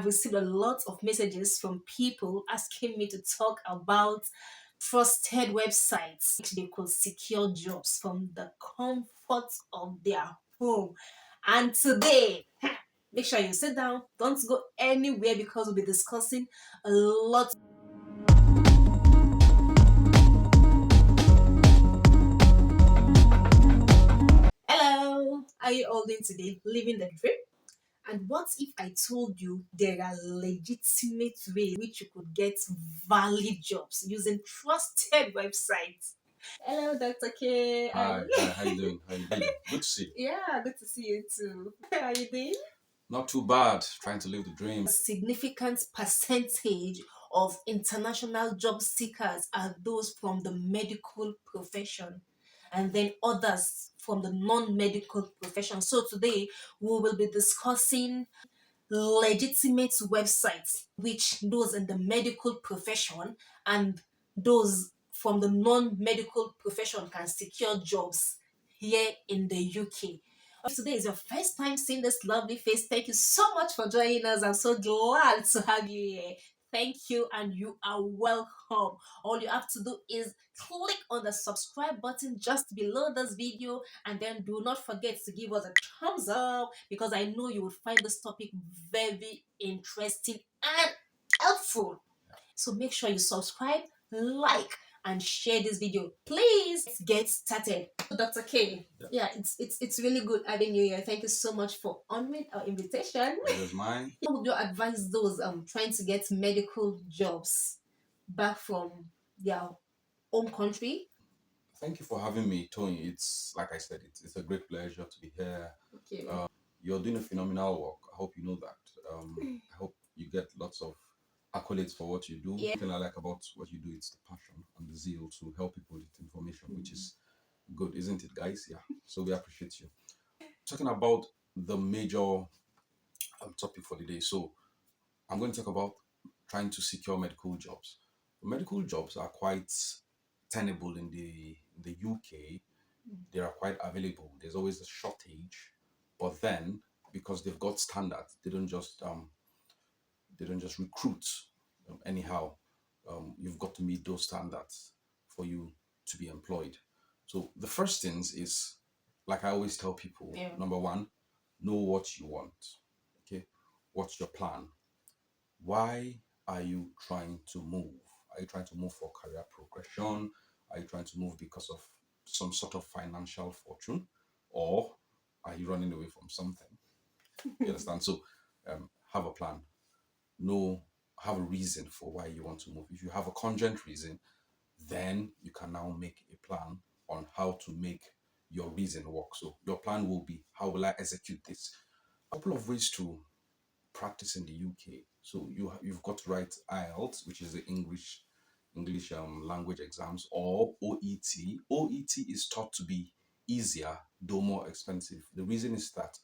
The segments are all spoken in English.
I've received a lot of messages from people asking me to talk about trusted websites they could secure jobs from the comfort of their home. And today, make sure you sit down, don't go anywhere because we'll be discussing a lot. Hello, how are you all doing today? Living the dream? And what if I told you there are legitimate ways which you could get valid jobs using trusted websites? Hello, Dr. K. Hi, how you doing? How you doing? Good to see you. Yeah, good to see you too. How are you doing? Not too bad. Trying to live the dream. A significant percentage of international job seekers are those from the medical profession, and then others from the non-medical profession. So today we will be discussing legitimate websites which those in the medical profession and those from the non-medical profession can secure jobs here in the UK. If today is your first time seeing this lovely face, thank you so much for joining us. I'm so glad to have you here. Thank you, and you are welcome. All you have to do is click on the subscribe button just below this video, and then do not forget to give us a thumbs up because I know you will find this topic very interesting and helpful. So make sure you subscribe, like, and share this video. Please, let's get started. Dr. K, yeah, it's really good having you here. Thank you so much for honoring our invitation. Pleasure's mine. How would you advise those trying to get medical jobs back from their home country? Thank you for having me, Tony. It's like I said, it's a great pleasure to be here. Okay. You're doing a phenomenal work. I hope you know that. I hope you get lots of accolades for what you do. Yeah. The thing I like about what you do is the passion and the zeal to help people with information, which is good, isn't it, guys? Yeah. So we appreciate you. Talking about the major topic for the day. So I'm going to talk about trying to secure medical jobs. Medical jobs are quite tenable in the UK. They are quite available. There's always a shortage, but then because they've got standards, they don't just recruit anyhow. You've got to meet those standards for you to be employed. So the first things is, like I always tell people, Yeah. number one, know what you want. Okay, what's your plan? Why are you trying to move? Are you trying to move for career progression? Are you trying to move because of some sort of financial fortune? Or are you running away from something? You understand? So have a plan. Know, have a reason for why you want to move. If you have a congent reason, then you can now make a plan on how to make your reason work. So your plan will be, how will I execute this? A couple of ways to practice in the UK. So you've got to write IELTS, which is the English language exams, or OET. OET is thought to be easier, though more expensive. The reason is that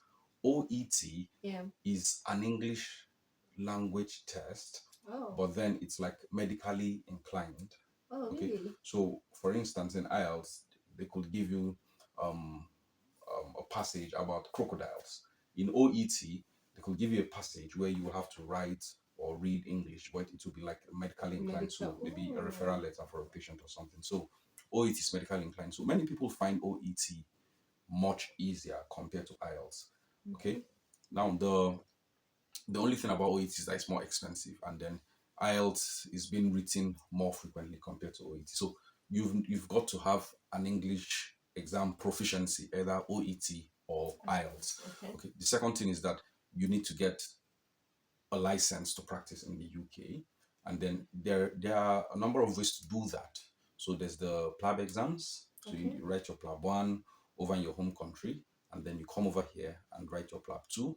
OET Yeah. is an English language test, Oh. but then it's like medically inclined. Oh, Okay, really? so for instance, in IELTS, they could give you um, a passage about crocodiles. In OET, they could give you a passage where you will have to write or read English, but it will be like medically inclined, so maybe a referral letter for a patient or something. So OET is medically inclined. So many people find OET much easier compared to IELTS. Okay, now the only thing about OET is that it's more expensive, and then IELTS is being written more frequently compared to OET. So you've got to have an English exam proficiency, either OET or IELTS. Okay. Okay. The second thing is that you need to get a license to practice in the UK, and then there are a number of ways to do that. So there's the PLAB exams. So you write your PLAB 1 over in your home country, and then you come over here and write your PLAB 2,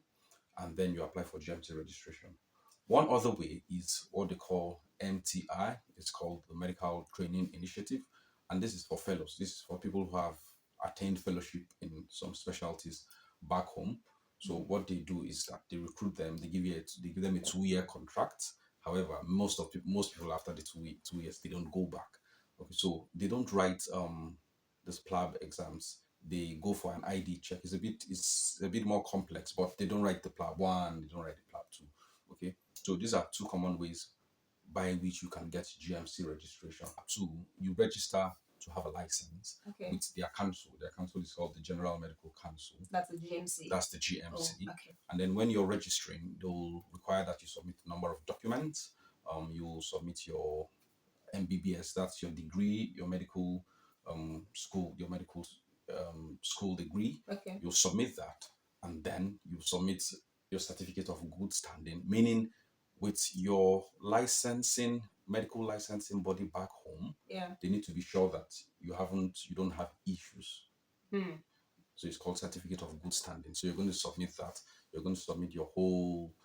and then you apply for GMT registration. One other way is what they call MTI. It's called the Medical Training Initiative, and this is for fellows. This is for people who have attained fellowship in some specialties back home. So what they do is that they recruit them. They give them a 2-year contract. However, most people after the 2 years they don't go back. Okay, so they don't write this PLAB exams. They go for an ID check. It's a bit more complex, but they don't write the PLAB 1, they don't write the PLAB 2. Okay. So these are two common ways by which you can get GMC registration. Two, you register to have a license Okay. with their council. Their council is called the General Medical Council. That's the GMC. That's the Oh, GMC. okay. And then when you're registering, they'll require that you submit a number of documents. You submit your MBBS, that's your degree, your medical school, your medical school degree. Okay. You'll submit that, and then you submit your certificate of good standing, meaning with your licensing, medical licensing body back home, Yeah. they need to be sure that you don't have issues. Hmm. So it's called certificate of good standing. So you're going to submit that. You're going to submit your whole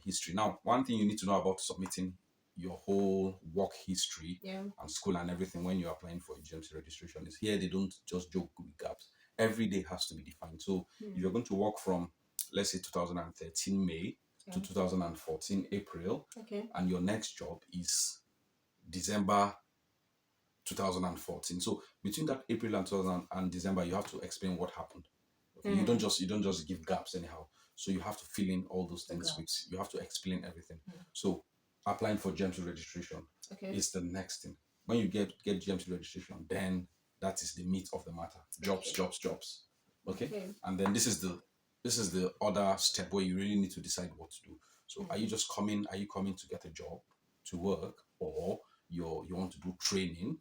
history. Now, one thing you need to know about submitting your whole work history Yeah. and school and everything when you're applying for a GMC registration is here they don't just joke with gaps. Every day has to be defined. So if you're going to work from, let's say, 2013 May to 2014 April, Okay. and your next job is December 2014. So between that April and 2000 and December, you have to explain what happened. Okay? You don't just give gaps anyhow. So you have to fill in all those things with. You have to explain everything. So applying for GMC registration is the next thing. When you get GMC registration, then that is the meat of the matter. Jobs. Okay? And then this is the other step where you really need to decide what to do. So are you coming to get a job, to work, or you want to do training?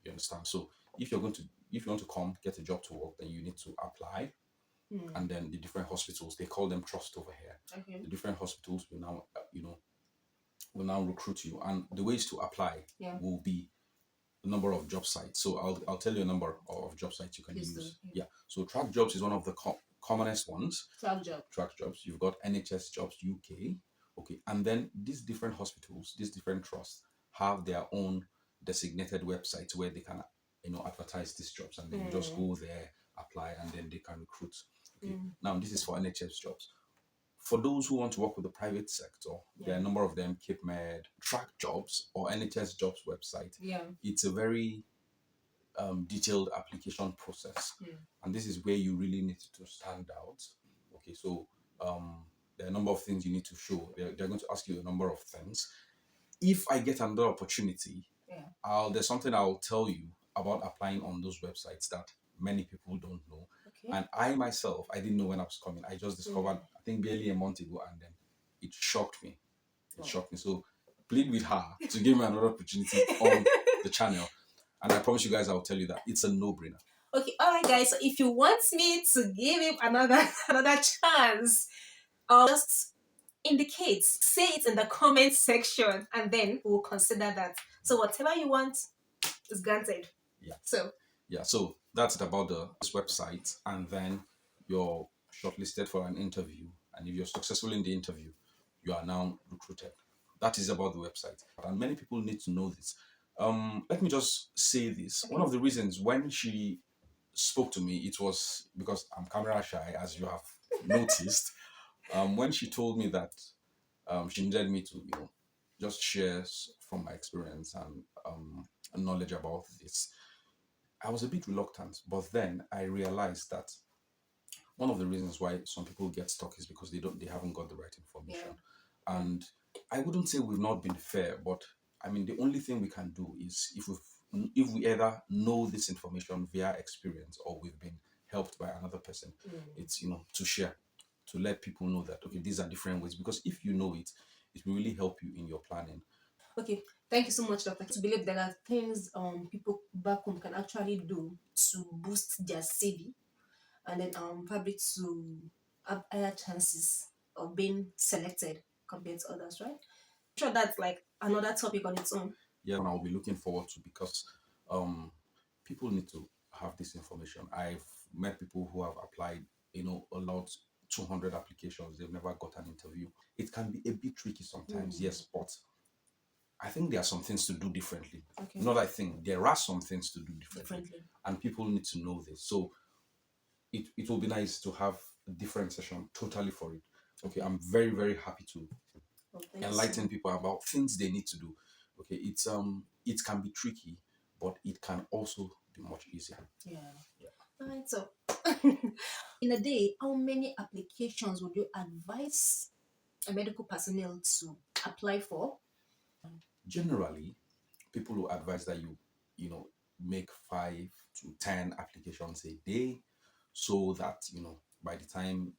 You understand? So if you want to come get a job to work, then you need to apply. And then the different hospitals, they call them trust over here. Okay. The different hospitals will now will now recruit you, and the ways to apply will be the number of job sites. So I'll tell you a number of job sites you can use. Yeah. So Track Jobs is one of the commonest ones. Track Jobs. You've got NHS Jobs UK. Okay. And then these different hospitals, these different trusts have their own designated websites where they can advertise these jobs, and then you just go there, apply, and then they can recruit. Okay. Now this is for NHS Jobs. For those who want to work with the private sector, there are a number of them: Cape Med, Track Jobs, or NHS Jobs website. Yeah. It's a very detailed application process, and this is where you really need to stand out. Okay, so there are a number of things you need to show. They're going to ask you a number of things. If I get another opportunity, there's something I'll tell you about applying on those websites that many people don't know. And I myself, I didn't know when I was coming. I just discovered, I think barely a month ago, and then it shocked me. So plead with her to give me another opportunity on the channel. And I promise you guys, I'll tell you that it's a no-brainer. Okay, all right, guys. So if you want me to give him another chance, just indicate, say it in the comment section, and then we'll consider that. So whatever you want is granted. Yeah. So that's it about this website, and then you're shortlisted for an interview, and if you're successful in the interview, you are now recruited. That is about the website, and many people need to know this. Let me just say this. One of the reasons when she spoke to me, it was because I'm camera shy, as you have noticed. When she told me that she needed me to, just share from my experience and knowledge about this, I was a bit reluctant. But then I realized that one of the reasons why some people get stuck is because they haven't got the right information. And I wouldn't say we've not been fair, but I mean the only thing we can do is if we either know this information via experience or we've been helped by another person, it's to share, to let people know that okay, these are different ways, because if you know it, it will really help you in your planning. Okay, thank you so much, Doctor. To believe there are things people back home can actually do to boost their CV, and then probably to have higher chances of being selected compared to others, right? I'm sure that's like another topic on its own. Yeah, and I'll be looking forward to, because people need to have this information. I've met people who have applied, a lot, 200 applications, they've never got an interview. It can be a bit tricky sometimes, yes, but I think there are some things to do differently. Okay. Not I think, there are some things to do differently. And people need to know this. So it will be nice to have a different session totally for it. Okay, I'm very, very happy to enlighten people about things they need to do. Okay, it can be tricky, but it can also be much easier. Yeah. All right, so in a day, how many applications would you advise a medical personnel to apply for? Generally, people will advise that you know, make 5 to 10 applications a day, so that by the time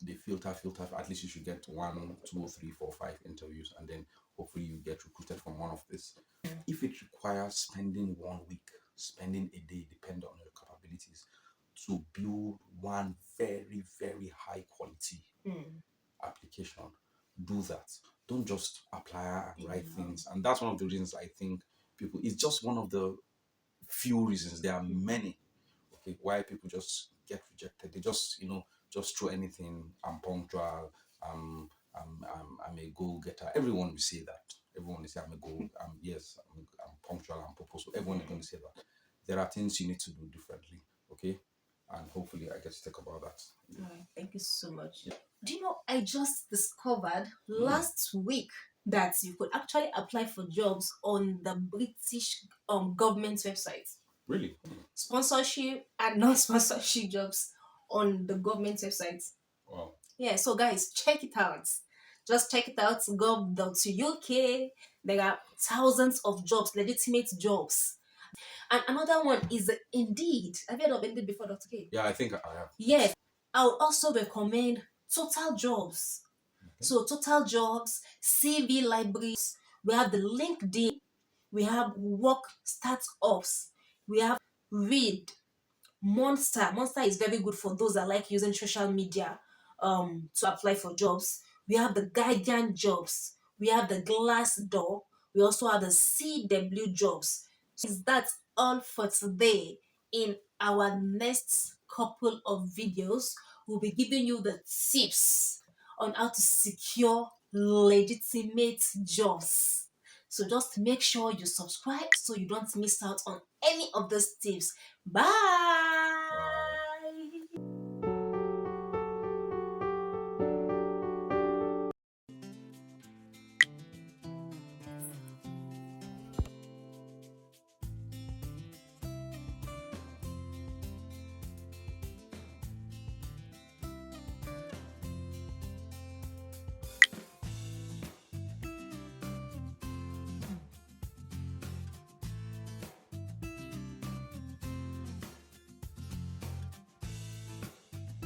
they filter, at least you should get 1, 2, 3, 4, 5 interviews, and then hopefully you get recruited from one of this. If it requires spending 1 week, spending a day, depending on your capabilities, to build one very, very high quality application, do that. Don't just apply and write things. And that's one of the reasons I think people, it's just one of the few reasons. There are many, okay, why people just get rejected. They just, just throw anything. I'm punctual. I'm a goal getter. Everyone will say that. Everyone will say I'm a goal. Yes, I'm punctual. I'm purposeful. Everyone is going to say that. There are things you need to do differently. Okay, and hopefully I get to talk about that. All right, thank you so much. Do you know, I just discovered last week that you could actually apply for jobs on the British government website. Really? Sponsorship and non-sponsorship jobs on the government website. Wow. Yeah, so guys, check it out. Just check it out, gov.uk. There are thousands of jobs, legitimate jobs. And another one is Indeed. Have you heard of Indeed before, Dr. K? Yeah, I think I have. Yes. I would also recommend Total Jobs. So Total Jobs, CV Libraries, we have the LinkedIn, we have Work Startups, we have Read, Monster. Monster is very good for those that like using social media to apply for jobs. We have the Guardian Jobs, we have the Glassdoor, we also have the CW Jobs. So is that all for today? In our next couple of videos, we'll be giving you the tips on how to secure legitimate jobs. So just make sure you subscribe so you don't miss out on any of those tips. Bye.